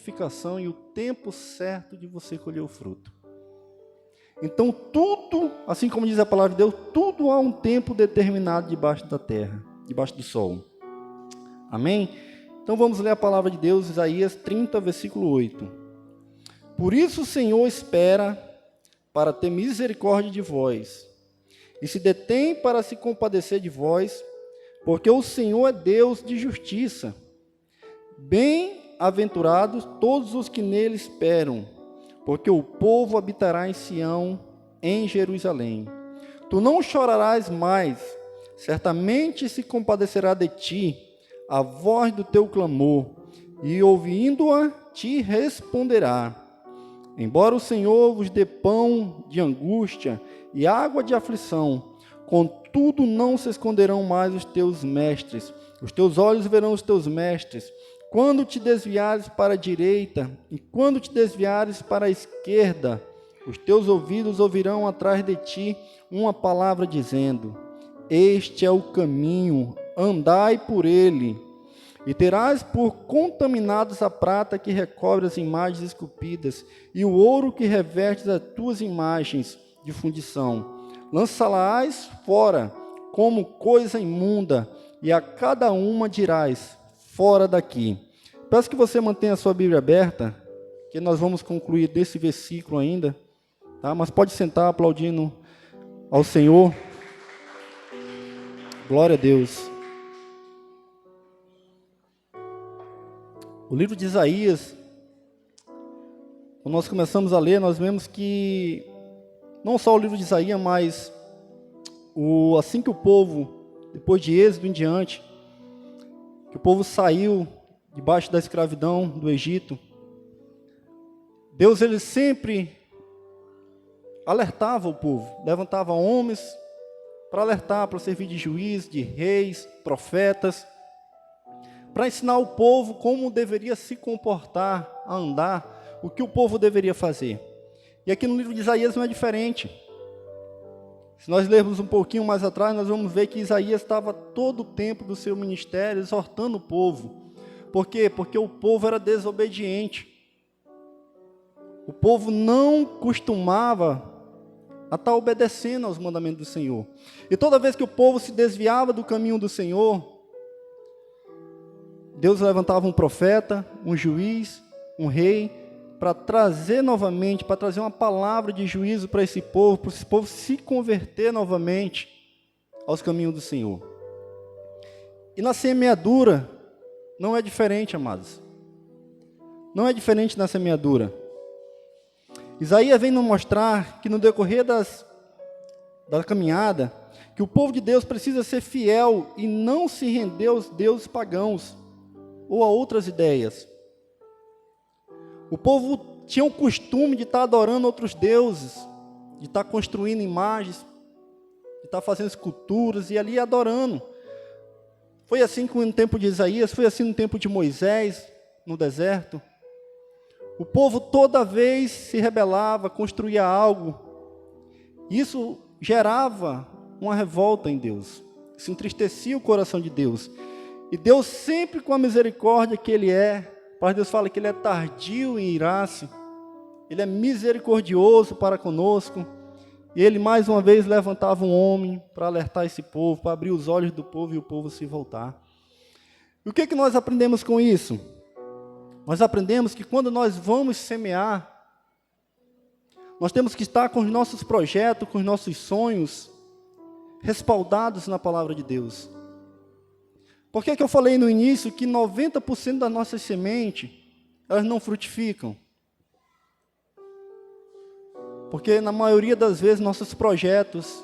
frutificação e o tempo certo de você colher o fruto. Então tudo, assim como diz a palavra de Deus, tudo há um tempo determinado debaixo da terra, debaixo do sol. Amém? Então vamos ler a palavra de Deus, Isaías 30, versículo 8. Por isso o Senhor espera para ter misericórdia de vós, e se detém para se compadecer de vós, porque o Senhor é Deus de justiça. Bem-aventurados todos os que nele esperam, porque o povo habitará em Sião, em Jerusalém. Tu não chorarás mais, certamente se compadecerá de ti a voz do teu clamor, e ouvindo-a te responderá. Embora o Senhor vos dê pão de angústia e água de aflição, contudo não se esconderão mais os teus mestres, os teus olhos verão os teus mestres, quando te desviares para a direita e quando te desviares para a esquerda, os teus ouvidos ouvirão atrás de ti uma palavra dizendo: este é o caminho, andai por ele. E terás por contaminados a prata que recobre as imagens esculpidas e o ouro que reveste as tuas imagens de fundição. Lançá-las fora como coisa imunda, e a cada uma dirás: fora daqui. Peço que você mantenha a sua Bíblia aberta, que nós vamos concluir desse versículo ainda, tá? Mas pode sentar aplaudindo ao Senhor. Glória a Deus. O livro de Isaías, quando nós começamos a ler, nós vemos que não só o livro de Isaías, mas assim que o povo, depois de Êxodo em diante, que o povo saiu debaixo da escravidão do Egito, Deus ele sempre alertava o povo, levantava homens para alertar, para servir de juiz, de reis, profetas, para ensinar o povo como deveria se comportar, a andar, o que o povo deveria fazer. E aqui no livro de Isaías não é diferente. Se nós lermos um pouquinho mais atrás, nós vamos ver que Isaías estava todo o tempo do seu ministério exortando o povo. Por quê? Porque o povo era desobediente. O povo não costumava a estar obedecendo aos mandamentos do Senhor. E toda vez que o povo se desviava do caminho do Senhor, Deus levantava um profeta, um juiz, um rei, para trazer novamente, para trazer uma palavra de juízo para esse povo se converter novamente aos caminhos do Senhor. E na semeadura, não é diferente, amados. Não é diferente na semeadura. Isaías vem nos mostrar que no decorrer da caminhada, que o povo de Deus precisa ser fiel e não se render aos deuses pagãos ou a outras ideias. O povo tinha o costume de estar adorando outros deuses, de estar construindo imagens, de estar fazendo esculturas e ali adorando. Foi assim no tempo de Isaías, foi assim no tempo de Moisés, no deserto. O povo toda vez se rebelava, construía algo. Isso gerava uma revolta em Deus. Isso entristecia o coração de Deus. E Deus sempre com a misericórdia que Ele é, a palavra de Deus fala que Ele é tardio em irar-se, Ele é misericordioso para conosco, e Ele mais uma vez levantava um homem para alertar esse povo, para abrir os olhos do povo e o povo se voltar. E o que nós aprendemos com isso? Nós aprendemos que quando nós vamos semear, nós temos que estar com os nossos projetos, com os nossos sonhos, respaldados na palavra de Deus. Por que eu falei no início que 90% das nossas sementes, elas não frutificam? Porque na maioria das vezes nossos projetos,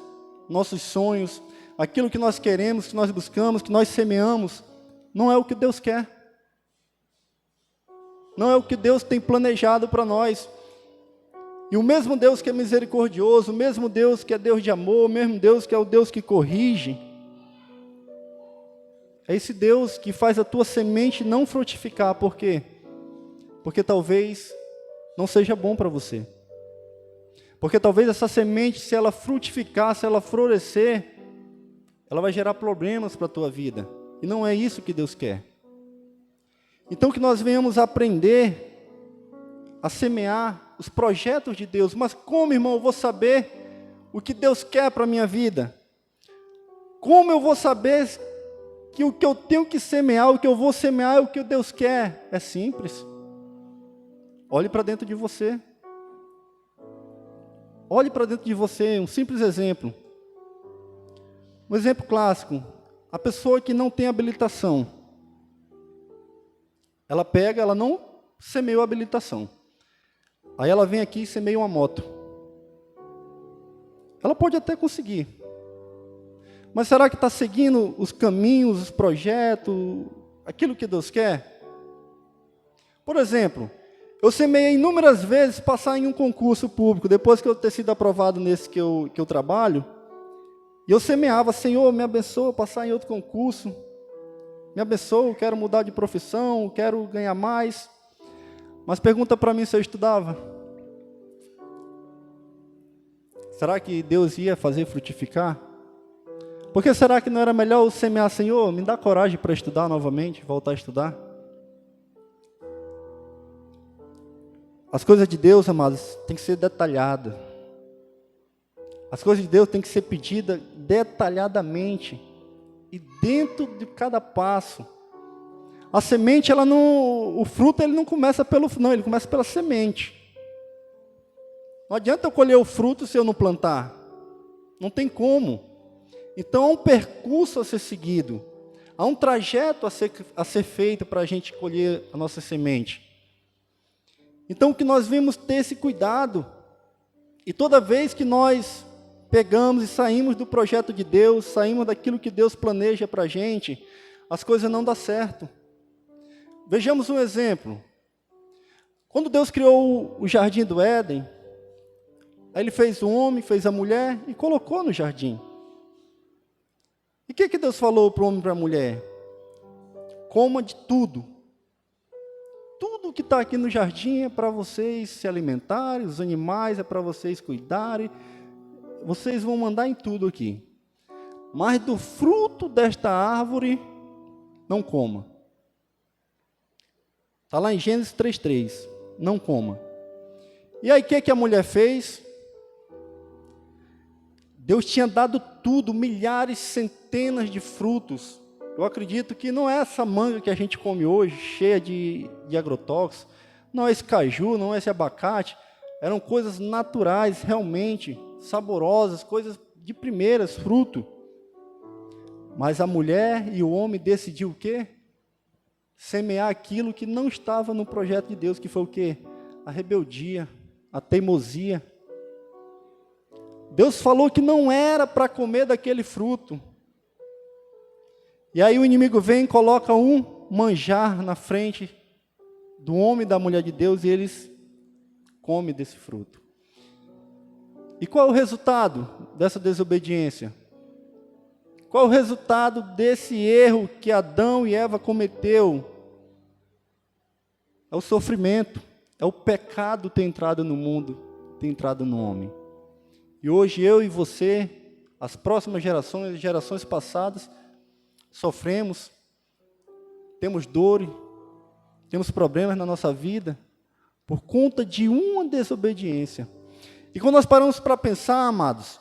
nossos sonhos, aquilo que nós queremos, que nós buscamos, que nós semeamos, não é o que Deus quer. Não é o que Deus tem planejado para nós. E o mesmo Deus que é misericordioso, o mesmo Deus que é Deus de amor, o mesmo Deus que é o Deus que corrige, é esse Deus que faz a tua semente não frutificar. Por quê? Porque talvez não seja bom para você. Porque talvez essa semente, se ela frutificar, se ela florescer, ela vai gerar problemas para a tua vida. E não é isso que Deus quer. Então que nós venhamos aprender a semear os projetos de Deus. Mas como, irmão, eu vou saber o que Deus quer para a minha vida? Como eu vou saber que o que eu tenho que semear, o que eu vou semear é o que Deus quer? É simples. Olhe para dentro de você. Olhe para dentro de você, um simples exemplo. Um exemplo clássico. A pessoa que não tem habilitação. Ela pega, ela não semeou a habilitação. Aí ela vem aqui e semeia uma moto. Ela pode até conseguir. Mas será que está seguindo os caminhos, os projetos, aquilo que Deus quer? Por exemplo, eu semeei inúmeras vezes passar em um concurso público, depois que eu ter sido aprovado nesse que eu trabalho, e eu semeava, Senhor, me abençoa passar em outro concurso, me abençoa, quero mudar de profissão, quero ganhar mais. Mas pergunta para mim se eu estudava. Será que Deus ia fazer frutificar? Porque será que não era melhor eu semear, Senhor, me dá coragem para estudar novamente, voltar a estudar? As coisas de Deus, amados, tem que ser detalhada. As coisas de Deus tem que ser pedidas detalhadamente. E dentro de cada passo. A semente, ela não, o fruto ele não começa ele começa pela semente. Não adianta eu colher o fruto se eu não plantar. Não tem como. Então há um percurso a ser seguido. Há um trajeto a ser feito para a gente colher a nossa semente. Então que nós vimos ter esse cuidado. E toda vez que nós pegamos e saímos do projeto de Deus, saímos daquilo que Deus planeja para a gente, as coisas não dão certo. Vejamos um exemplo. Quando Deus criou o jardim do Éden, aí Ele fez o homem, fez a mulher e colocou no jardim. E o que Deus falou para o homem e para a mulher? Coma de tudo. Tudo que está aqui no jardim é para vocês se alimentarem, os animais é para vocês cuidarem. Vocês vão mandar em tudo aqui. Mas do fruto desta árvore, não coma. Está lá em Gênesis 3:3. Não coma. E aí o que a mulher fez? Deus tinha dado tudo, milhares, centenas de frutos. Eu acredito que não é essa manga que a gente come hoje, cheia de agrotóxicos. Não é esse caju, não é esse abacate. Eram coisas naturais, realmente, saborosas, coisas de primeiras, fruto. Mas a mulher e o homem decidiu o quê? Semear aquilo que não estava no projeto de Deus, que foi o quê? A rebeldia, a teimosia. Deus falou que não era para comer daquele fruto. E aí o inimigo vem e coloca um manjar na frente do homem e da mulher de Deus e eles comem desse fruto. E qual é o resultado dessa desobediência? Qual é o resultado desse erro que Adão e Eva cometeu? É o sofrimento, é o pecado ter entrado no mundo, ter entrado no homem. E hoje eu e você, as próximas gerações, gerações passadas, sofremos, temos dor, temos problemas na nossa vida, por conta de uma desobediência. E quando nós paramos para pensar, amados,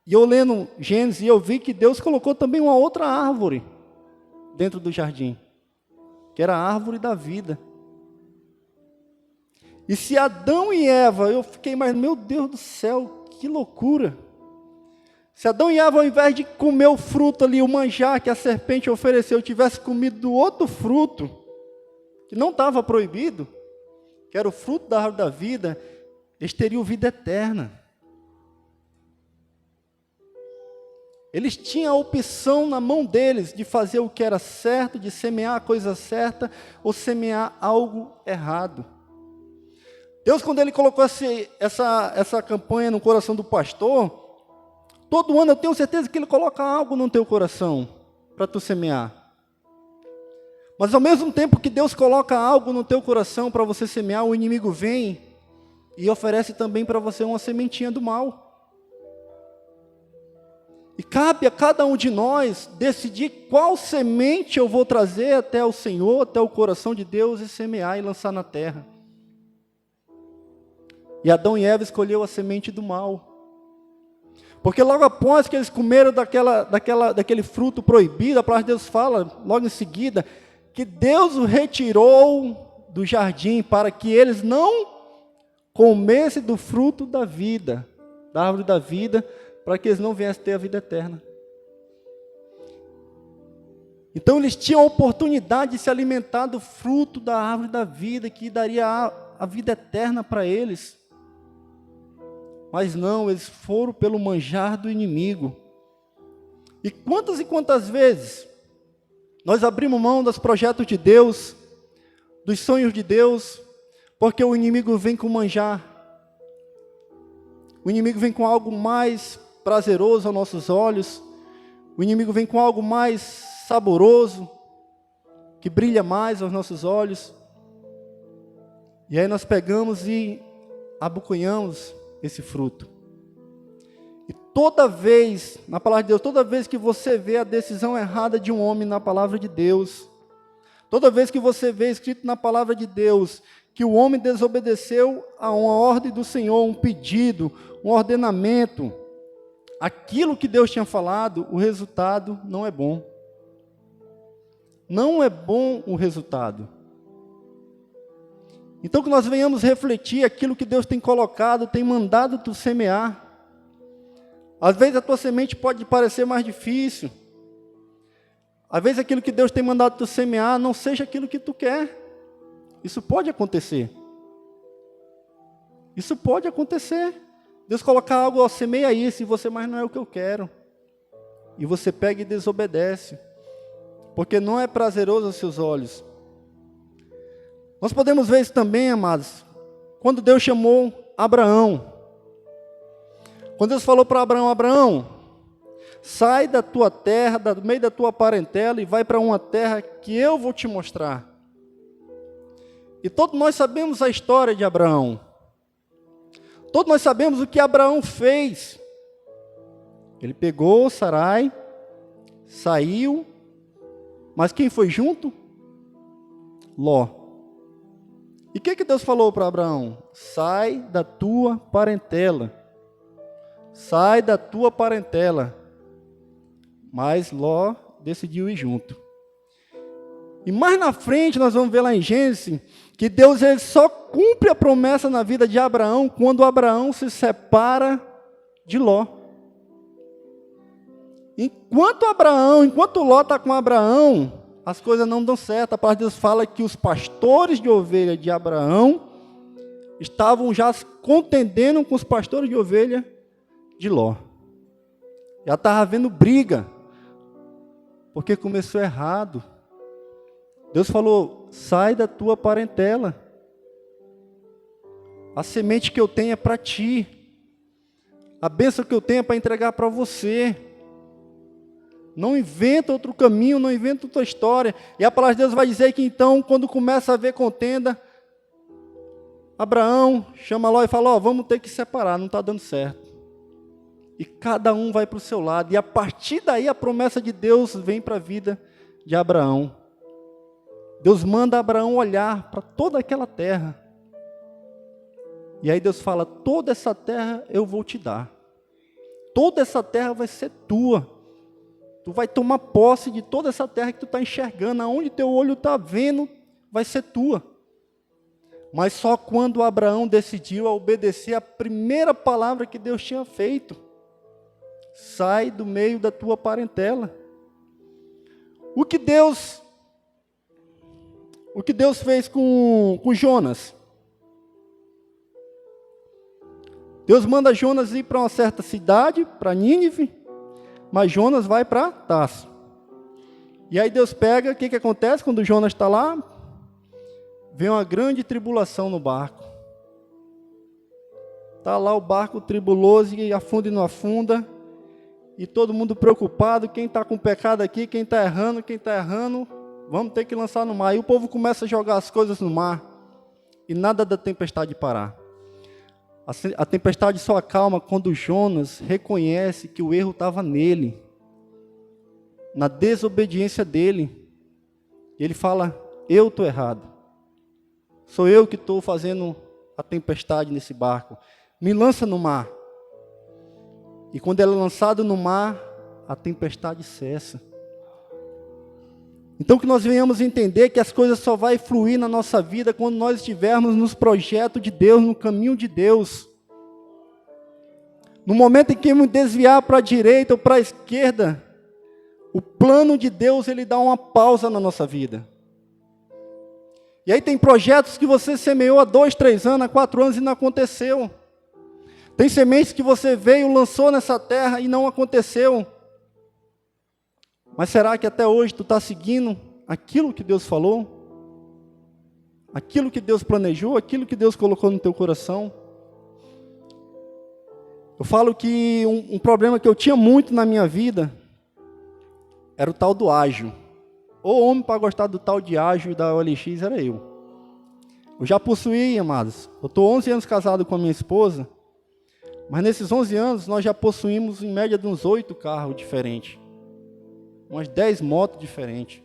e eu lendo Gênesis, eu vi que Deus colocou também uma outra árvore dentro do jardim, que era a árvore da vida. E se Adão e Eva, eu fiquei, mas meu Deus do céu, que loucura. Se Adão e Eva, ao invés de comer o fruto ali, o manjar que a serpente ofereceu, tivesse comido do outro fruto, que não estava proibido, que era o fruto da árvore da vida, eles teriam vida eterna. Eles tinham a opção na mão deles de fazer o que era certo, de semear a coisa certa ou semear algo errado. Deus, quando Ele colocou essa campanha no coração do pastor, todo ano eu tenho certeza que Ele coloca algo no teu coração para tu semear. Mas ao mesmo tempo que Deus coloca algo no teu coração para você semear, o inimigo vem e oferece também para você uma sementinha do mal. E cabe a cada um de nós decidir qual semente eu vou trazer até o Senhor, até o coração de Deus, e semear e lançar na terra. E Adão e Eva escolheu a semente do mal. Porque logo após que eles comeram daquele fruto proibido, a palavra de Deus fala, logo em seguida, que Deus o retirou do jardim para que eles não comessem do fruto da vida, da árvore da vida, para que eles não viessem ter a vida eterna. Então eles tinham a oportunidade de se alimentar do fruto da árvore da vida, que daria a vida eterna para eles. Mas não, eles foram pelo manjar do inimigo. E quantas vezes nós abrimos mão dos projetos de Deus, dos sonhos de Deus, porque o inimigo vem com manjar. O inimigo vem com algo mais prazeroso aos nossos olhos. O inimigo vem com algo mais saboroso, que brilha mais aos nossos olhos. E aí nós pegamos e abocanhamos esse fruto. E toda vez, na palavra de Deus, toda vez que você vê a decisão errada de um homem na palavra de Deus, toda vez que você vê escrito na palavra de Deus, que o homem desobedeceu a uma ordem do Senhor, um pedido, um ordenamento, aquilo que Deus tinha falado, o resultado não é bom. Não é bom o resultado. Então que nós venhamos refletir aquilo que Deus tem colocado, tem mandado tu semear. Às vezes a tua semente pode parecer mais difícil. Às vezes aquilo que Deus tem mandado tu semear não seja aquilo que tu quer. Isso pode acontecer. Isso pode acontecer. Deus colocar algo, ó, semeia isso, e você, mas não é o que eu quero. E você pega e desobedece. Porque não é prazeroso aos seus olhos. Nós podemos ver isso também, amados, quando Deus chamou Abraão. Quando Deus falou para Abraão, Abraão, sai da tua terra, do meio da tua parentela, e vai para uma terra que eu vou te mostrar. E todos nós sabemos a história de Abraão. Todos nós sabemos o que Abraão fez. Ele pegou Sarai, saiu, mas quem foi junto? Ló. E o que Deus falou para Abraão? Sai da tua parentela. Sai da tua parentela. Mas Ló decidiu ir junto. E mais na frente nós vamos ver lá em Gênesis que Deus ele só cumpre a promessa na vida de Abraão quando Abraão se separa de Ló. Enquanto Ló está com Abraão, as coisas não dão certo. A palavra de Deus fala que os pastores de ovelha de Abraão estavam já contendendo com os pastores de ovelha de Ló. Já estava havendo briga, porque começou errado. Deus falou, sai da tua parentela. A semente que eu tenho é para ti. A bênção que eu tenho é para entregar para você. Não inventa outro caminho, não inventa outra história. E a palavra de Deus vai dizer que então, quando começa a haver contenda, Abraão chama Ló e fala, ó, vamos ter que separar, não está dando certo. E cada um vai para o seu lado. E a partir daí a promessa de Deus vem para a vida de Abraão. Deus manda Abraão olhar para toda aquela terra. E aí Deus fala, toda essa terra eu vou te dar. Toda essa terra vai ser tua. Tu vai tomar posse de toda essa terra que tu está enxergando. Aonde teu olho está vendo, vai ser tua. Mas só quando Abraão decidiu obedecer a primeira palavra que Deus tinha feito. Sai do meio da tua parentela. O que Deus fez com Jonas? Deus manda Jonas ir para uma certa cidade, para Nínive, mas Jonas vai para Tarso. E aí Deus pega, o que acontece quando Jonas está lá? Vem uma grande tribulação no barco. Está lá o barco tribuloso e afunda e não afunda. E todo mundo preocupado, quem está com pecado aqui, quem está errando, vamos ter que lançar no mar. E o povo começa a jogar as coisas no mar. E nada da tempestade parar. A tempestade só acalma quando Jonas reconhece que o erro estava nele, na desobediência dele. E ele fala: eu estou errado. Sou eu que estou fazendo a tempestade nesse barco. Me lança no mar. E quando ele é lançado no mar, a tempestade cessa. Então que nós venhamos entender que as coisas só vão fluir na nossa vida quando nós estivermos nos projetos de Deus, no caminho de Deus. No momento em que me desviar para a direita ou para a esquerda, o plano de Deus, ele dá uma pausa na nossa vida. E aí tem projetos que você semeou há 2, 3 anos, há 4 anos e não aconteceu. Tem sementes que você veio, lançou nessa terra e não aconteceu. Mas será que até hoje tu está seguindo aquilo que Deus falou? Aquilo que Deus planejou? Aquilo que Deus colocou no teu coração? Eu falo que um problema que eu tinha muito na minha vida era o tal do ágio. O homem para gostar do tal de ágio e da OLX era eu. Eu já possuí, amados. Eu estou 11 anos casado com a minha esposa, mas nesses 11 anos nós já possuímos em média de uns 8 carros diferentes. Umas 10 motos diferentes.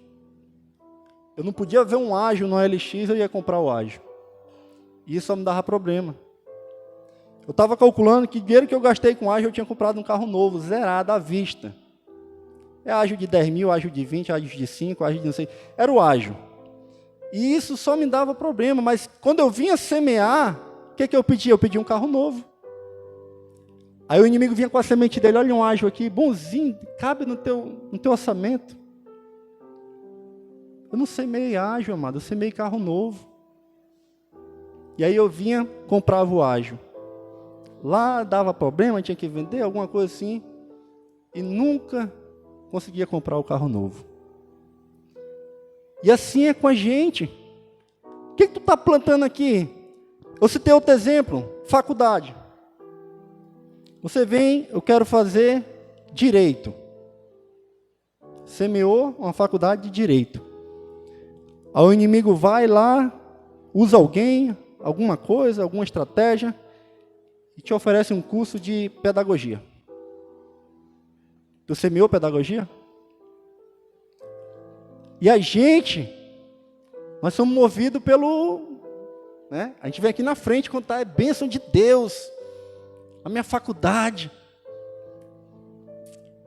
Eu não podia ver um ágio no OLX, eu ia comprar o ágio. E isso só me dava problema. Eu estava calculando que o dinheiro que eu gastei com ágio, eu tinha comprado um carro novo, zerado à vista. É ágio de 10 mil, ágio de 20, ágio de 5, ágio de não sei. Era o ágio. E isso só me dava problema. Mas quando eu vinha semear, o que eu pedia? Eu pedia um carro novo. Aí o inimigo vinha com a semente dele: olha um ágio aqui, bonzinho, cabe no teu orçamento. Eu não semei ágio, amado, eu semei carro novo. E aí eu vinha, comprava o ágio. Lá dava problema, tinha que vender, alguma coisa assim. E nunca conseguia comprar o carro novo. E assim é com a gente. O que tu está plantando aqui? Eu citei outro exemplo, faculdade. Você vem, eu quero fazer direito. Semeou uma faculdade de direito. Aí o inimigo vai lá, usa alguém, alguma coisa, alguma estratégia, e te oferece um curso de pedagogia. Tu semeou pedagogia? E a gente, nós somos movidos pelo... né? A gente vem aqui na frente contar: é bênção de Deus, a minha faculdade.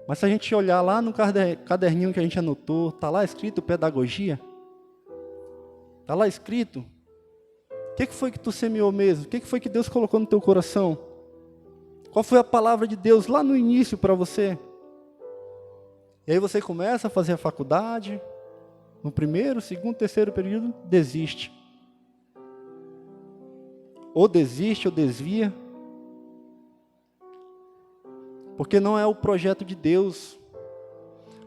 Mas se a gente olhar lá no caderninho que a gente anotou, está lá escrito pedagogia? Está lá escrito? O que foi que tu semeou mesmo? O que foi que Deus colocou no teu coração? Qual foi a palavra de Deus lá no início para você? E aí você começa a fazer a faculdade, no primeiro, segundo, terceiro período, desiste. Ou desiste, ou desvia. Porque não é o projeto de Deus.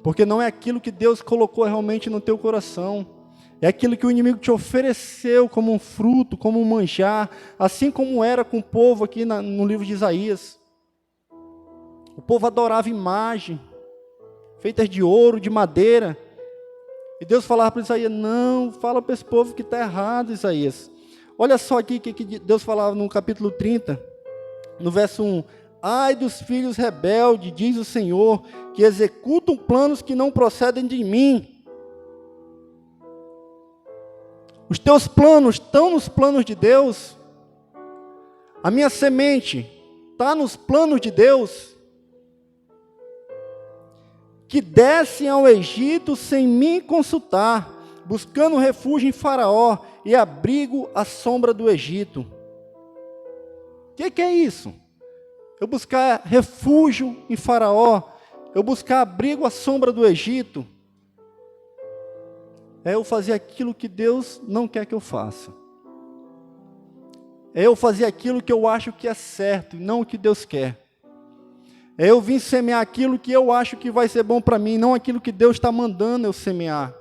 Porque não é aquilo que Deus colocou realmente no teu coração. É aquilo que o inimigo te ofereceu como um fruto, como um manjar, assim como era com o povo aqui no livro de Isaías. O povo adorava imagem, feitas de ouro, de madeira. E Deus falava para Isaías: não, fala para esse povo que está errado, Isaías. Olha só aqui que Deus falava no capítulo 30, no verso 1. Ai dos filhos rebeldes, diz o Senhor, que executam planos que não procedem de mim. Os teus planos estão nos planos de Deus? A minha semente está nos planos de Deus? Que descem ao Egito sem me consultar, buscando refúgio em Faraó e abrigo à sombra do Egito. O que é isso? Eu buscar refúgio em Faraó, eu buscar abrigo à sombra do Egito, é eu fazer aquilo que Deus não quer que eu faça. É eu fazer aquilo que eu acho que é certo e não o que Deus quer. É eu vir semear aquilo que eu acho que vai ser bom para mim, não aquilo que Deus está mandando eu semear.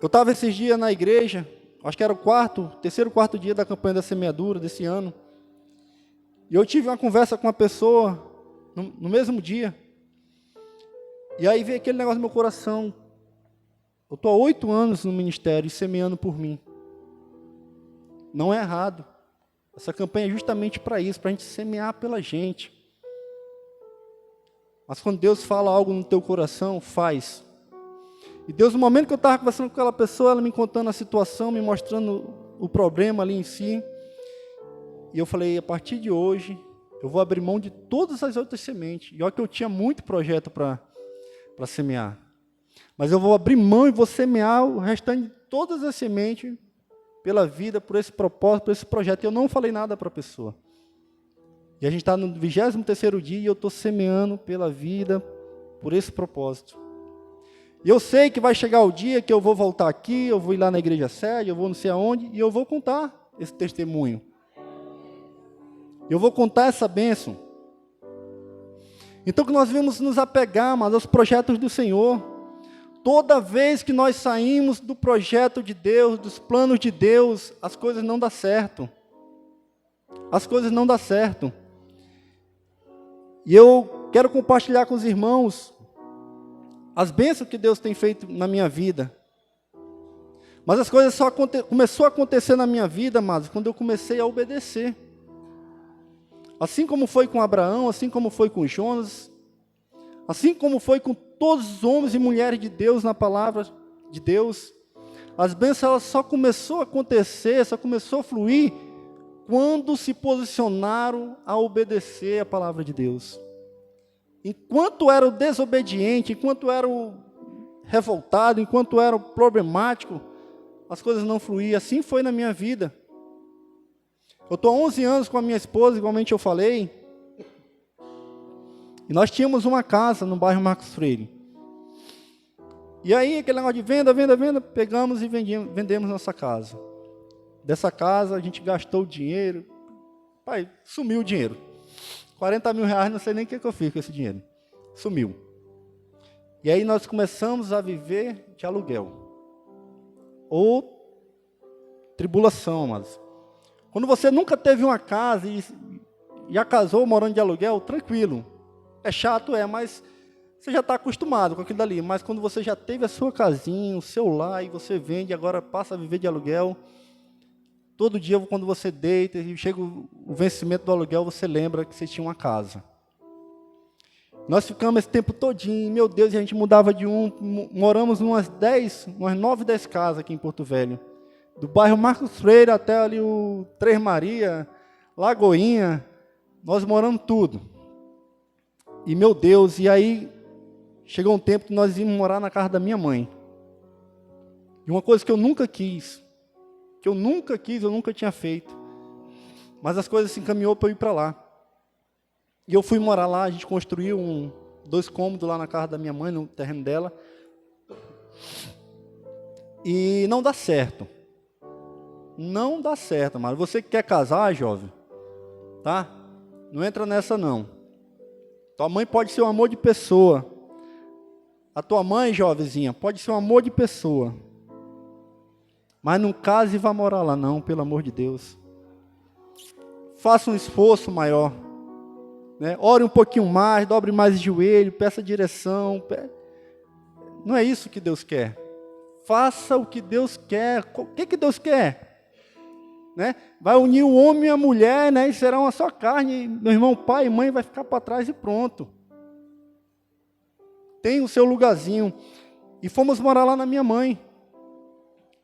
Eu estava esses dias na igreja, acho que era o terceiro, quarto dia da campanha da semeadura desse ano. E eu tive uma conversa com uma pessoa no mesmo dia. E aí veio aquele negócio no meu coração. Eu estou há 8 anos no ministério e semeando por mim. Não é errado. Essa campanha é justamente para isso, para a gente semear pela gente. Mas quando Deus fala algo no teu coração, faz. E Deus, no momento que eu estava conversando com aquela pessoa, ela me contando a situação, me mostrando o problema ali em si. E eu falei, a partir de hoje, eu vou abrir mão de todas as outras sementes. E olha que eu tinha muito projeto para semear. Mas eu vou abrir mão e vou semear o restante de todas as sementes pela vida, por esse propósito, por esse projeto. E eu não falei nada para a pessoa. E a gente está no 23º dia e eu estou semeando pela vida, por esse propósito. E eu sei que vai chegar o dia que eu vou voltar aqui, eu vou ir lá na igreja sede, eu vou não sei aonde, e eu vou contar esse testemunho. Eu vou contar essa bênção. Então que nós devemos nos apegar, mas aos projetos do Senhor. Toda vez que nós saímos do projeto de Deus, dos planos de Deus, as coisas não dão certo. As coisas não dão certo. E eu quero compartilhar com os irmãos as bênçãos que Deus tem feito na minha vida. Mas as coisas só começou a acontecer na minha vida, amados, quando eu comecei a obedecer. Assim como foi com Abraão, assim como foi com Jonas, assim como foi com todos os homens e mulheres de Deus na palavra de Deus, as bênçãos elas só começou a acontecer, só começou a fluir quando se posicionaram a obedecer a palavra de Deus. Enquanto era o desobediente, enquanto era o revoltado, enquanto era o problemático, as coisas não fluíam. Assim foi na minha vida. Eu estou há 11 anos com a minha esposa, igualmente eu falei. E nós tínhamos uma casa no bairro Marcos Freire. E aí, aquele negócio de venda, pegamos e vendemos nossa casa. Dessa casa, a gente gastou o dinheiro. Pai, sumiu o dinheiro. 40 mil reais, não sei nem o que eu fiz com esse dinheiro. Sumiu. E aí nós começamos a viver de aluguel. Ou tribulação, mas quando você nunca teve uma casa e já casou morando de aluguel, tranquilo. É chato, mas você já está acostumado com aquilo dali. Mas quando você já teve a sua casinha, o seu lar, e você vende, agora passa a viver de aluguel, todo dia, quando você deita e chega o vencimento do aluguel, você lembra que você tinha uma casa. Nós ficamos esse tempo todinho, meu Deus, e a gente mudava de moramos em umas 9, 10 casas aqui em Porto Velho. Do bairro Marcos Freire até ali o Três Maria, Lagoinha, nós moramos tudo. E meu Deus, e aí chegou um tempo que nós íamos morar na casa da minha mãe. E uma coisa que eu nunca quis, eu nunca tinha feito. Mas as coisas se encaminhou para eu ir para lá. E eu fui morar lá, a gente construiu 2 cômodos lá na casa da minha mãe, no terreno dela. E não dá certo. Não dá certo, mas você que quer casar, jovem, tá? Não entra nessa não. Tua mãe pode ser um amor de pessoa. A tua mãe, jovenzinha, pode ser um amor de pessoa. Mas não case e vá morar lá não, pelo amor de Deus. Faça um esforço maior. Né? Ore um pouquinho mais, dobre mais o joelho, peça direção. Não é isso que Deus quer. Faça o que Deus quer. O que Deus quer? Né? Vai unir o homem e a mulher, né? E será uma só carne. Meu irmão, pai e mãe vai ficar para trás e pronto. Tem o seu lugarzinho. E fomos morar lá na minha mãe.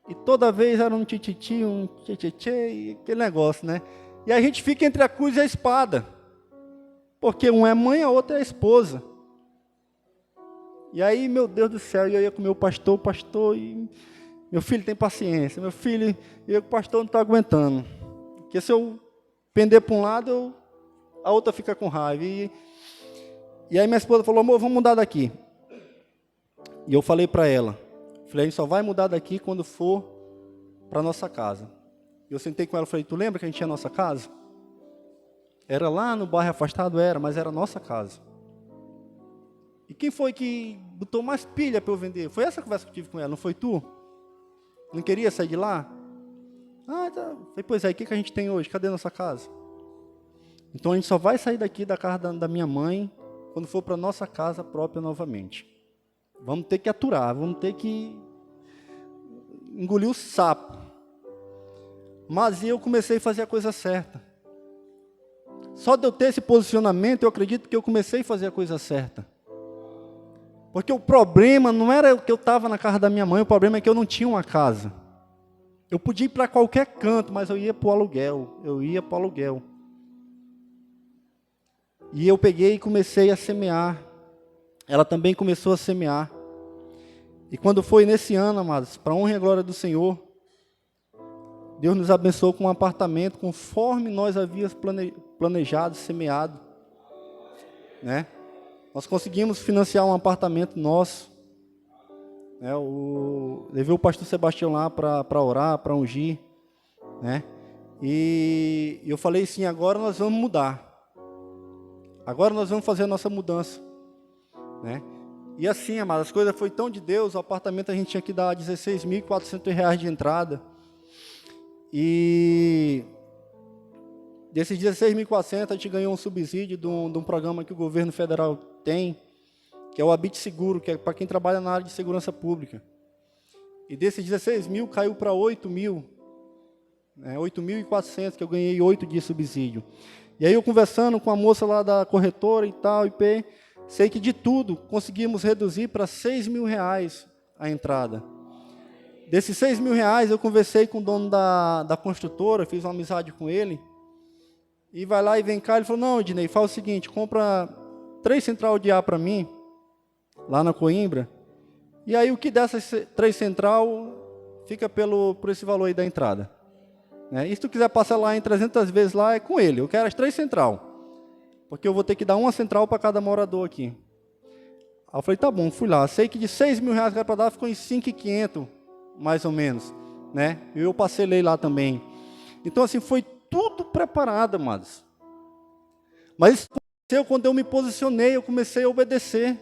E toda vez era um tititi, um tchê, e aquele negócio, né? E a gente fica entre a cruz e a espada. Porque um é mãe, a outra é a esposa. E aí, meu Deus do céu, eu ia com o meu pastor, e meu filho tem paciência, meu filho, o pastor não está aguentando. Porque se eu pender para um lado, a outra fica com raiva. E aí minha esposa falou, amor, vamos mudar daqui. E eu falei para ela, a gente só vai mudar daqui quando for para a nossa casa. E eu sentei com ela e falei, tu lembra que a gente tinha a nossa casa? Era lá no bairro afastado, mas era a nossa casa. E quem foi que botou mais pilha para eu vender? Foi essa conversa que eu tive com ela, não foi tu? Não queria sair de lá? Ah, tá. Falei, pois é, o que a gente tem hoje? Cadê a nossa casa? Então a gente só vai sair daqui da casa da minha mãe quando for para a nossa casa própria novamente. Vamos ter que aturar, vamos ter que engolir o sapo. Mas eu comecei a fazer a coisa certa. Só de eu ter esse posicionamento, eu acredito que eu comecei a fazer a coisa certa. Porque o problema não era que eu estava na casa da minha mãe, o problema é que eu não tinha uma casa. Eu podia ir para qualquer canto, mas eu ia para o aluguel. E eu peguei e comecei a semear. Ela também começou a semear. E quando foi nesse ano, amados, para a honra e a glória do Senhor, Deus nos abençoou com um apartamento conforme nós havíamos planejado, semeado, né? Nós conseguimos financiar um apartamento nosso, né? Levei o pastor Sebastião lá para orar, para ungir, né? E eu falei assim, agora nós vamos mudar. Agora nós vamos fazer a nossa mudança, né? E assim, amados, as coisas foi tão de Deus, o apartamento a gente tinha que dar R$16.400 de entrada. E desses 16.400 a gente ganhou um subsídio de um programa que o governo federal tem, que é o Habite Seguro, que é para quem trabalha na área de segurança pública. E desses 16 mil caiu para 8 mil, né, 8.400, que eu ganhei 8 de subsídio. E aí eu conversando com a moça lá da corretora e tal, IP, sei que de tudo conseguimos reduzir para R$6.000 a entrada. Desses R$6.000, eu conversei com o dono da construtora, fiz uma amizade com ele, e vai lá e vem cá, ele falou, não, Ednei, faz o seguinte, compra 3 central de ar para mim, lá na Coimbra, e aí o que dessas 3 central fica por esse valor aí da entrada. E se tu quiser passar lá em 300 vezes lá, é com ele, eu quero as 3 central, porque eu vou ter que dar uma central para cada morador aqui. Aí eu falei, tá bom, fui lá, sei que de R$6.000 que era para dar, ficou em 5.500, mais ou menos, né? Eu parcelei lá também. Então, assim, foi tudo preparado, amados. Mas isso aconteceu quando eu me posicionei, eu comecei a obedecer.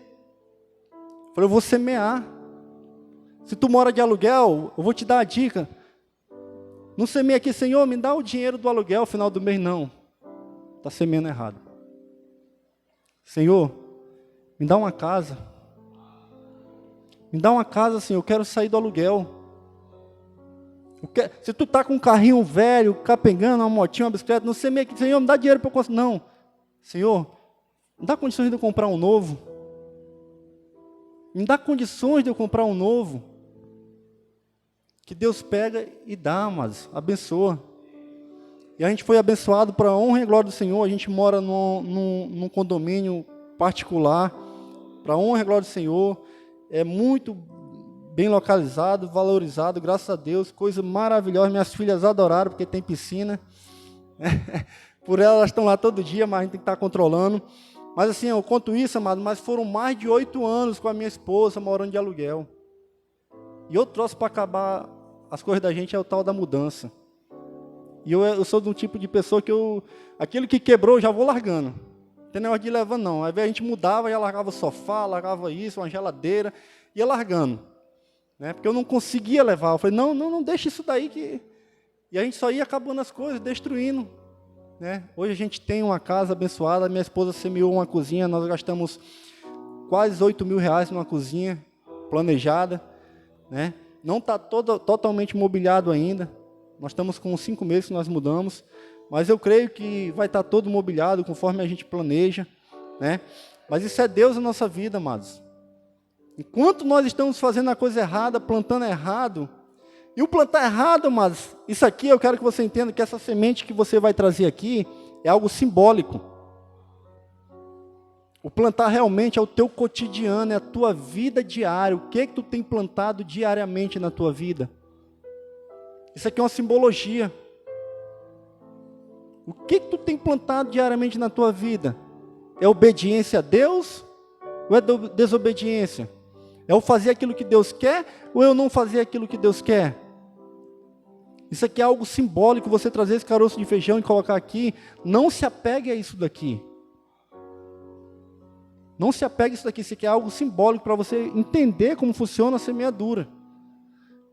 Falei, eu vou semear. Se tu mora de aluguel, eu vou te dar a dica. Não semeia aqui, Senhor, me dá o dinheiro do aluguel no final do mês, não. Está semeando errado. Senhor, me dá uma casa. Me dá uma casa, Senhor, eu quero sair do aluguel. Se tu está com um carrinho velho, capengando, uma motinha, uma bicicleta, não semeia aqui, Senhor, me dá dinheiro para eu conseguir. Não. Senhor, me dá condições de eu comprar um novo. Me dá condições de eu comprar um novo. Que Deus pega e dá, mas abençoa. E a gente foi abençoado para a honra e glória do Senhor. A gente mora num condomínio particular, para a honra e glória do Senhor. É muito bem localizado, valorizado, graças a Deus, coisa maravilhosa. Minhas filhas adoraram, porque tem piscina. Por elas estão lá todo dia, mas a gente tem que estar controlando. Mas assim, eu conto isso, amado, mas foram mais de 8 anos com a minha esposa morando de aluguel. E outro troço para acabar as coisas da gente é o tal da mudança. E eu sou de um tipo de pessoa que aquilo que quebrou eu já vou largando. Não tem negócio de ir levando, não. Aí a gente mudava, já largava o sofá, largava isso, uma geladeira, ia largando. Né? Porque eu não conseguia levar. Eu falei, não deixa isso daí. E a gente só ia acabando as coisas, destruindo. Né? Hoje a gente tem uma casa abençoada, minha esposa semeou uma cozinha, nós gastamos quase R$8.000 numa cozinha planejada. Né? Não está totalmente mobiliado ainda. Nós estamos com 5 meses que nós mudamos, mas eu creio que vai estar todo mobiliado conforme a gente planeja, né? Mas isso é Deus na nossa vida, amados. Enquanto nós estamos fazendo a coisa errada, plantando errado, e o plantar errado, amados, isso aqui eu quero que você entenda que essa semente que você vai trazer aqui é algo simbólico. O plantar realmente é o teu cotidiano, é a tua vida diária. O que é que tu tem plantado diariamente na tua vida? Isso aqui é uma simbologia. O que tu tem plantado diariamente na tua vida? É obediência a Deus ou é desobediência? É eu fazer aquilo que Deus quer ou eu não fazer aquilo que Deus quer? Isso aqui é algo simbólico, você trazer esse caroço de feijão e colocar aqui. Não se apegue a isso daqui. Não se apegue a isso daqui. Isso aqui é algo simbólico para você entender como funciona a semeadura.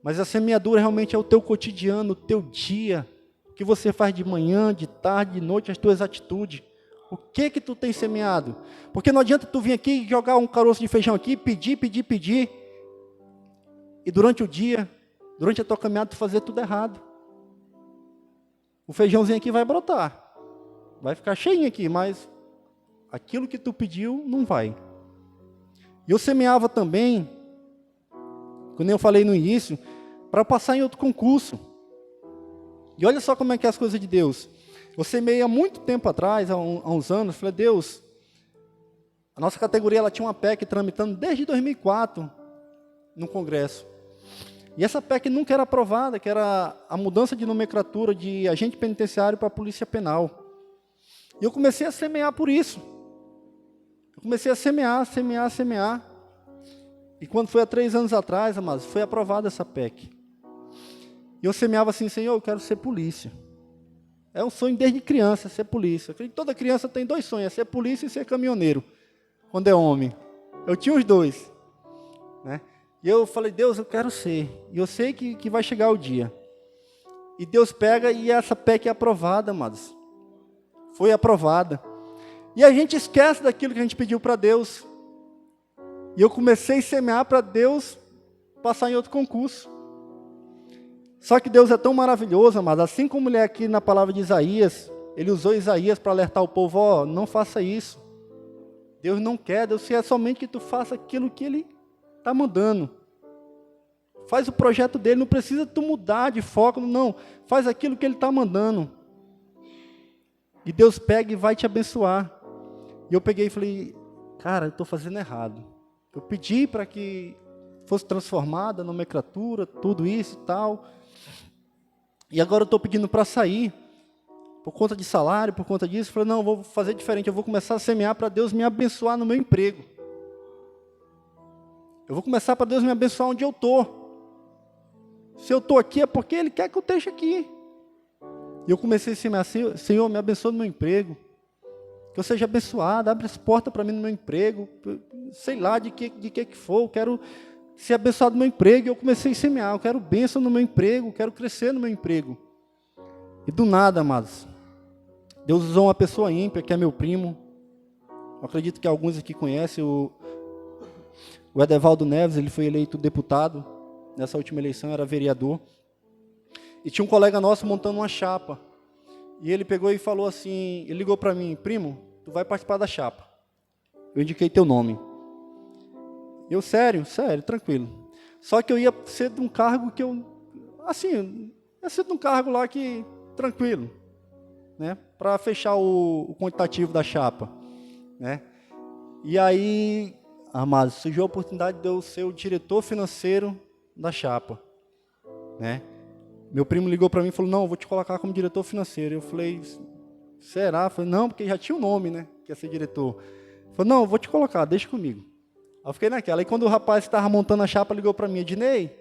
Mas a semeadura realmente é o teu cotidiano, o teu dia, o que você faz de manhã, de tarde, de noite, as tuas atitudes. O que tu tem semeado? Porque não adianta tu vir aqui e jogar um caroço de feijão aqui, pedir, e durante o dia, durante a tua caminhada, tu fazer tudo errado. o feijãozinho aqui vai brotar. Vai ficar cheinho aqui, mas aquilo que tu pediu não vai. E eu semeava também, como eu falei no início, para passar em outro concurso. E olha só como é que é as coisas de Deus. Eu semeei há muito tempo atrás, há uns anos, falei, Deus, a nossa categoria ela tinha uma PEC tramitando desde 2004 no Congresso. E essa PEC nunca era aprovada, que era a mudança de nomenclatura de agente penitenciário para polícia penal. E eu comecei a semear por isso. Eu comecei a semear. E quando foi há 3 anos atrás, amados, foi aprovada essa PEC. E eu semeava assim, Senhor, eu quero ser polícia. É um sonho desde criança, ser polícia. Toda criança tem 2 sonhos, é ser polícia e ser caminhoneiro, quando é homem. Eu tinha os 2, né? E eu falei, Deus, eu quero ser. E eu sei que vai chegar o dia. E Deus pega e essa PEC é aprovada, amados. Foi aprovada. E a gente esquece daquilo que a gente pediu para Deus. E eu comecei a semear para Deus passar em outro concurso. Só que Deus é tão maravilhoso, amados. Assim como ele é aqui na palavra de Isaías, ele usou Isaías para alertar o povo, ó, não faça isso. Deus não quer, Deus quer somente que tu faça aquilo que ele está mandando. Faz o projeto dele, não precisa tu mudar de foco, não. Faz aquilo que ele está mandando. E Deus pega e vai te abençoar. E eu peguei e falei, cara, eu estou fazendo errado. Eu pedi para que fosse transformada a nomenclatura, tudo isso e tal. E agora eu estou pedindo para sair, por conta de salário, por conta disso. Eu falei, não, eu vou fazer diferente, eu vou começar a semear para Deus me abençoar no meu emprego. Eu vou começar para Deus me abençoar onde eu estou. Se eu estou aqui é porque Ele quer que eu esteja aqui. E eu comecei a semear assim, Senhor, me abençoa no meu emprego. Que eu seja abençoado, abre as portas para mim no meu emprego. Sei lá de que for, eu quero ser abençoado no meu emprego. E eu comecei a semear, eu quero bênção no meu emprego, eu quero crescer no meu emprego. E do nada, amados, Deus usou uma pessoa ímpia, que é meu primo. Eu acredito que alguns aqui conhecem o Edevaldo Neves. Ele foi eleito deputado nessa última eleição, era vereador. E tinha um colega nosso montando uma chapa. E ele pegou e falou assim, ele ligou para mim, primo, tu vai participar da chapa. Eu indiquei teu nome. Eu, sério, tranquilo. Só que eu ia ser de um cargo que eu, assim, ia ser de um cargo lá que, tranquilo, né? Para fechar o quantitativo da chapa, né? E aí, amados, surgiu a oportunidade de eu ser o diretor financeiro da chapa, né? Meu primo ligou para mim e falou, não, eu vou te colocar como diretor financeiro. Eu falei, será? Eu falei, não, porque já tinha o nome, né, que ia ser diretor. Ele falou, não, eu vou te colocar, deixa comigo. Aí eu fiquei naquela. Aí quando o rapaz que estava montando a chapa ligou para mim, Ednei,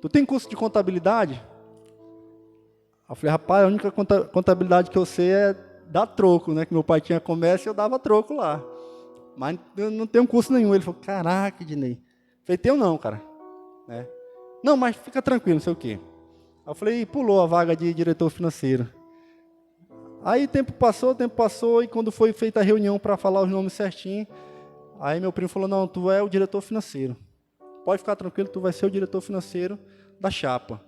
tu tem curso de contabilidade? Aí eu falei, rapaz, a única contabilidade que eu sei é dar troco, né, que meu pai tinha comércio e eu dava troco lá. Mas eu não tenho curso nenhum. Ele falou, caraca, Ednei. Eu falei, tenho não, cara. Né? Não, mas fica tranquilo, não sei o quê. Aí eu falei, pulou a vaga de diretor financeiro. Aí tempo passou, e quando foi feita a reunião para falar os nomes certinho, aí meu primo falou, não, tu é o diretor financeiro. Pode ficar tranquilo, tu vai ser o diretor financeiro da chapa.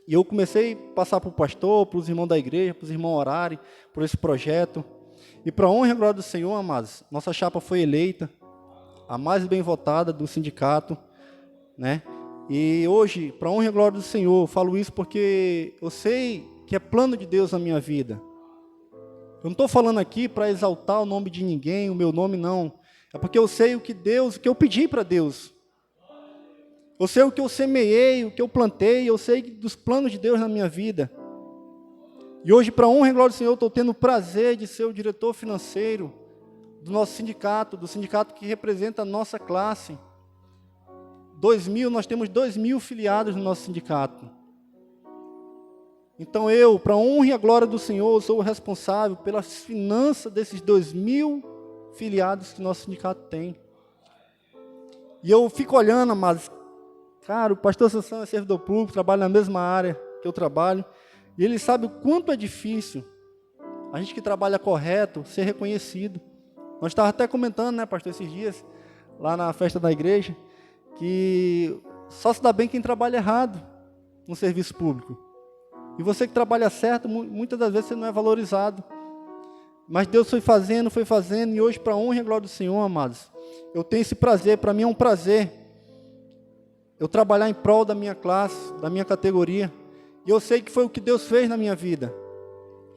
E eu comecei a passar para o pastor, para os irmãos da igreja, para os irmãos orarem, por esse projeto. E para a honra e glória do Senhor, amados, nossa chapa foi eleita, a mais bem votada do sindicato, né? E hoje, para a honra e glória do Senhor, eu falo isso porque eu sei que é plano de Deus na minha vida. Eu não estou falando aqui para exaltar o nome de ninguém, o meu nome não. É porque eu sei o que eu pedi para Deus. Eu sei o que eu semeei, o que eu plantei, eu sei dos planos de Deus na minha vida. E hoje, para a honra e glória do Senhor, eu estou tendo o prazer de ser o diretor financeiro do nosso sindicato, do sindicato que representa a nossa classe. Nós temos 2.000 filiados no nosso sindicato. Então eu, para a honra e a glória do Senhor, sou o responsável pelas finanças desses 2.000 filiados que nosso sindicato tem. E eu fico olhando, mas, cara, o pastor Sansão é servidor público, trabalha na mesma área que eu trabalho, e ele sabe o quanto é difícil a gente que trabalha correto ser reconhecido. Nós estávamos até comentando, né, pastor, esses dias, lá na festa da igreja, que só se dá bem quem trabalha errado no serviço público. E você que trabalha certo, muitas das vezes você não é valorizado. Mas Deus foi fazendo, e hoje, para a honra e a glória do Senhor, amados, eu tenho esse prazer, para mim é um prazer, eu trabalhar em prol da minha classe, da minha categoria, e eu sei que foi o que Deus fez na minha vida.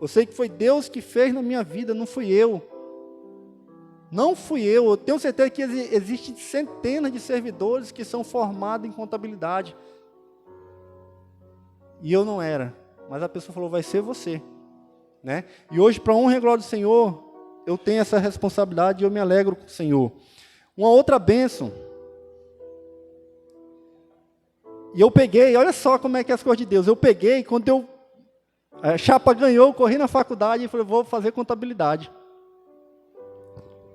Eu sei que foi Deus que fez na minha vida, não fui eu. Não fui eu. Eu tenho certeza que existem centenas de servidores que são formados em contabilidade. E eu não era. Mas a pessoa falou, vai ser você. Né? E hoje, para a honra e glória do Senhor, eu tenho essa responsabilidade e eu me alegro com o Senhor. Uma outra bênção. E eu peguei, olha só como é que é as coisas de Deus. Eu peguei, quando a chapa ganhou, eu corri na faculdade e falei, vou fazer contabilidade.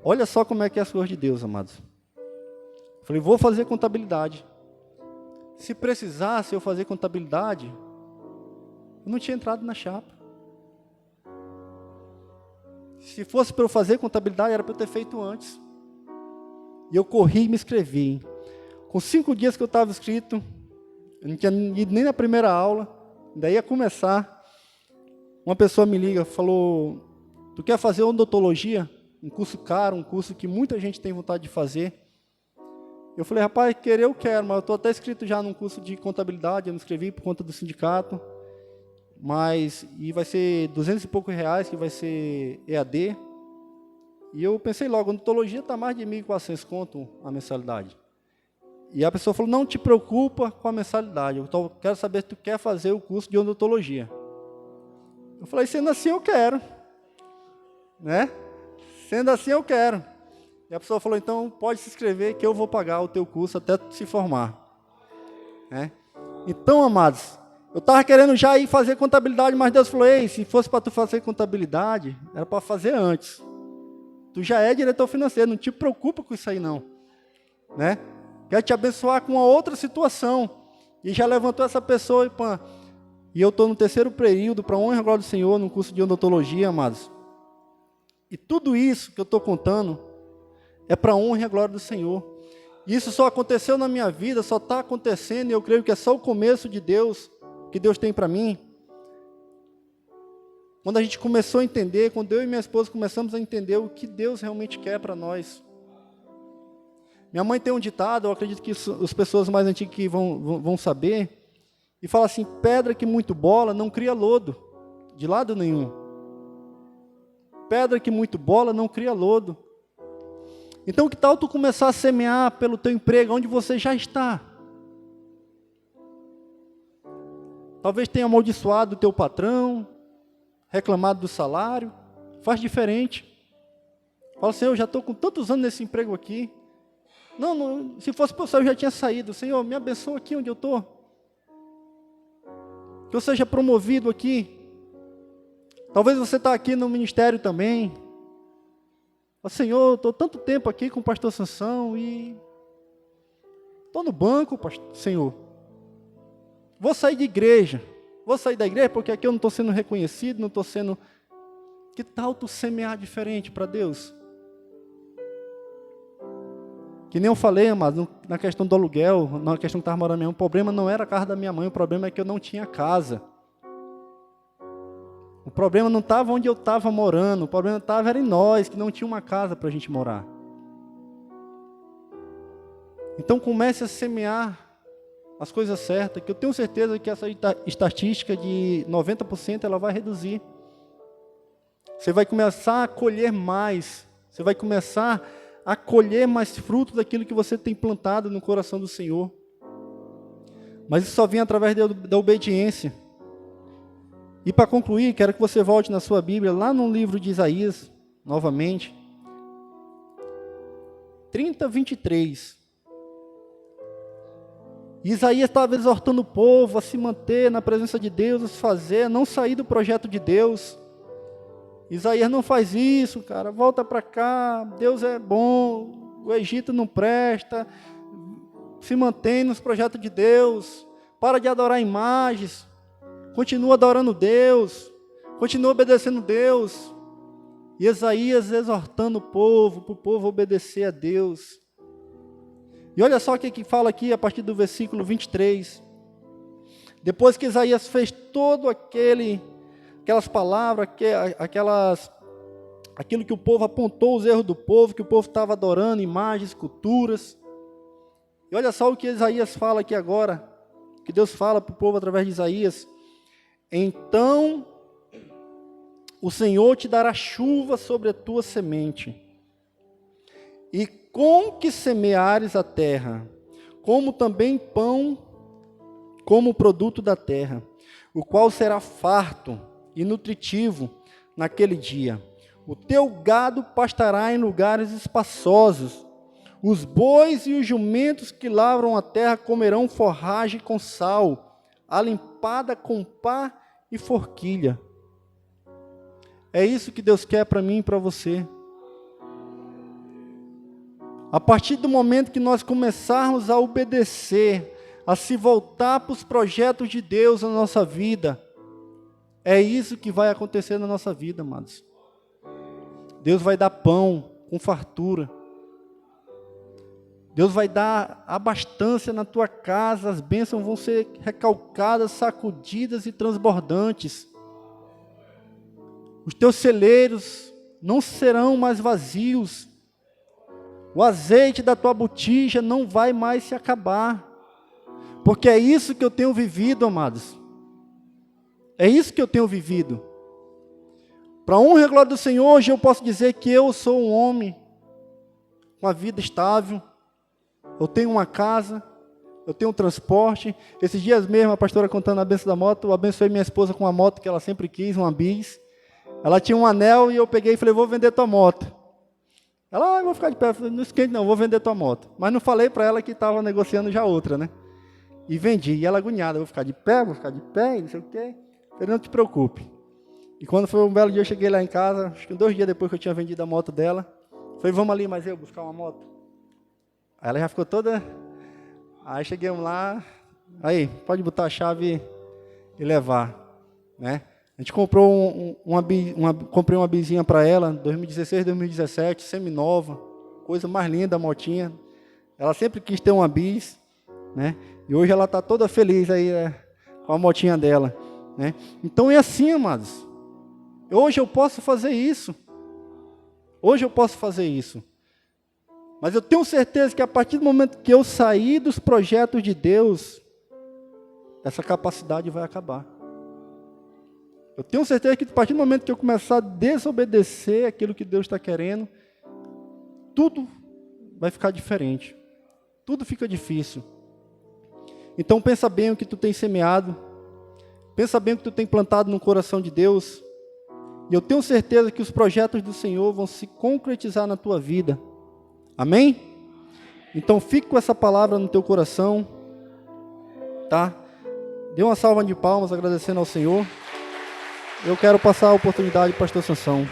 Olha só como é que é as coisas de Deus, amados. Eu falei, vou fazer contabilidade. Se precisasse eu fazer contabilidade, eu não tinha entrado na chapa. Se fosse para eu fazer contabilidade, era para eu ter feito antes. E eu corri e me inscrevi. Com 5 dias que eu estava inscrito, eu não tinha ido nem na primeira aula, daí ia começar. Uma pessoa me liga, falou, tu quer fazer odontologia? Um curso caro, um curso que muita gente tem vontade de fazer. Eu falei, rapaz, querer eu quero, mas eu estou até inscrito já num curso de contabilidade, eu me inscrevi por conta do sindicato, e vai ser 200 e poucos reais, que vai ser EAD. E eu pensei logo, odontologia está mais de 1.400 conto a mensalidade. E a pessoa falou, não te preocupa com a mensalidade, eu quero saber se tu quer fazer o curso de odontologia. Eu falei, sendo assim eu quero. Né? Sendo assim eu quero. E a pessoa falou, então pode se inscrever que eu vou pagar o teu curso até tu se formar. Né? Então, amados, eu estava querendo já ir fazer contabilidade, mas Deus falou, ei, se fosse para tu fazer contabilidade, era para fazer antes. Tu já é diretor financeiro, não te preocupa com isso aí não. Né? Quero te abençoar com uma outra situação. E já levantou essa pessoa e eu estou no 3º período, para a honra e glória do Senhor, no curso de odontologia, amados. E tudo isso que eu estou contando é para a honra e a glória do Senhor. E isso só aconteceu na minha vida, só está acontecendo, e eu creio que é só o começo de Deus, que Deus tem para mim. Quando a gente começou a entender, quando eu e minha esposa começamos a entender o que Deus realmente quer para nós. Minha mãe tem um ditado, eu acredito que as pessoas mais antigas que vão saber, e fala assim, pedra que muito bola não cria lodo, de lado nenhum. Pedra que muito bola não cria lodo. Então, que tal tu começar a semear pelo teu emprego, onde você já está? Talvez tenha amaldiçoado o teu patrão, reclamado do salário, faz diferente. Fala, Senhor, eu já estou com tantos anos nesse emprego aqui. Não, se fosse possível eu já tinha saído. Senhor, me abençoa aqui onde eu estou. Que eu seja promovido aqui. Talvez você está aqui no ministério também. Senhor, estou tanto tempo aqui com o pastor Sansão e estou no banco, Senhor. Vou sair de igreja. Vou sair da igreja porque aqui eu não estou sendo reconhecido, não estou sendo... Que tal tu semear diferente para Deus? Que nem eu falei, mas na questão do aluguel, na questão que estava morando minha mãe, o problema não era a casa da minha mãe, o problema é que eu não tinha casa. O problema não estava onde eu estava morando, o problema estava em nós, que não tinha uma casa para a gente morar. Então comece a semear as coisas certas, que eu tenho certeza que essa estatística de 90% ela vai reduzir. Você vai começar a colher mais, você vai começar a colher mais frutos daquilo que você tem plantado no coração do Senhor. Mas isso só vem através da obediência. E para concluir, quero que você volte na sua Bíblia, lá no livro de Isaías, novamente. 30:23. Isaías estava exortando o povo a se manter na presença de Deus, a se fazer, a não sair do projeto de Deus. Isaías não faz isso, cara, volta para cá, Deus é bom, o Egito não presta, se mantém nos projetos de Deus, para de adorar imagens, continua adorando Deus, continua obedecendo Deus. E Isaías exortando o povo, para o povo obedecer a Deus. E olha só o que fala aqui a partir do versículo 23. Depois que Isaías fez todo aquelas palavras, aquilo que o povo apontou, os erros do povo, que o povo estava adorando, imagens, esculturas. E olha só o que Isaías fala aqui agora, que Deus fala para o povo através de Isaías. Então, o Senhor te dará chuva sobre a tua semente, e com que semeares a terra, como também pão, como produto da terra, o qual será farto e nutritivo naquele dia. O teu gado pastará em lugares espaçosos, os bois e os jumentos que lavram a terra comerão forragem com sal, alimpada com pá e forquilha. É isso que Deus quer para mim e para você. A partir do momento que nós começarmos a obedecer, a se voltar para os projetos de Deus na nossa vida, é isso que vai acontecer na nossa vida, amados. Deus vai dar pão com fartura. Deus vai dar abastança na tua casa, as bênçãos vão ser recalcadas, sacudidas e transbordantes. Os teus celeiros não serão mais vazios. O azeite da tua botija não vai mais se acabar. Porque é isso que eu tenho vivido, amados. É isso que eu tenho vivido. Para a honra e glória do Senhor, hoje eu posso dizer que eu sou um homem com a vida estável. Eu tenho uma casa, eu tenho um transporte. Esses dias mesmo, a pastora contando a bênção da moto, eu abençoei minha esposa com uma moto que ela sempre quis, uma bis. Ela tinha um anel e eu peguei e falei, vou vender tua moto. Ela, eu vou ficar de pé. Eu falei, não esquente não, vou vender tua moto. Mas não falei para ela que estava negociando já outra, né? E vendi. E ela agoniada, vou ficar de pé, e não sei o quê. Eu falei, não te preocupe. E quando foi um belo dia, eu cheguei lá em casa, acho que 2 dias depois que eu tinha vendido a moto dela. Falei, vamos ali, mas eu buscar uma moto. Aí ela já ficou toda... Aí chegamos lá, aí, pode botar a chave e levar, né? A gente comprou comprei uma bizinha para ela, 2016, 2017, semi-nova, coisa mais linda a motinha. Ela sempre quis ter uma bis, né? E hoje ela está toda feliz aí, né, com a motinha dela, né? Então é assim, amados. Hoje eu posso fazer isso. Hoje eu posso fazer isso. Mas eu tenho certeza que a partir do momento que eu sair dos projetos de Deus, essa capacidade vai acabar. Eu tenho certeza que a partir do momento que eu começar a desobedecer aquilo que Deus está querendo, tudo vai ficar diferente. Tudo fica difícil. Então pensa bem o que tu tem semeado. Pensa bem o que tu tem plantado no coração de Deus. E eu tenho certeza que os projetos do Senhor vão se concretizar na tua vida. Amém? Então fique com essa palavra no teu coração, tá? Dê uma salva de palmas agradecendo ao Senhor. Eu quero passar a oportunidade para o pastor Sansão.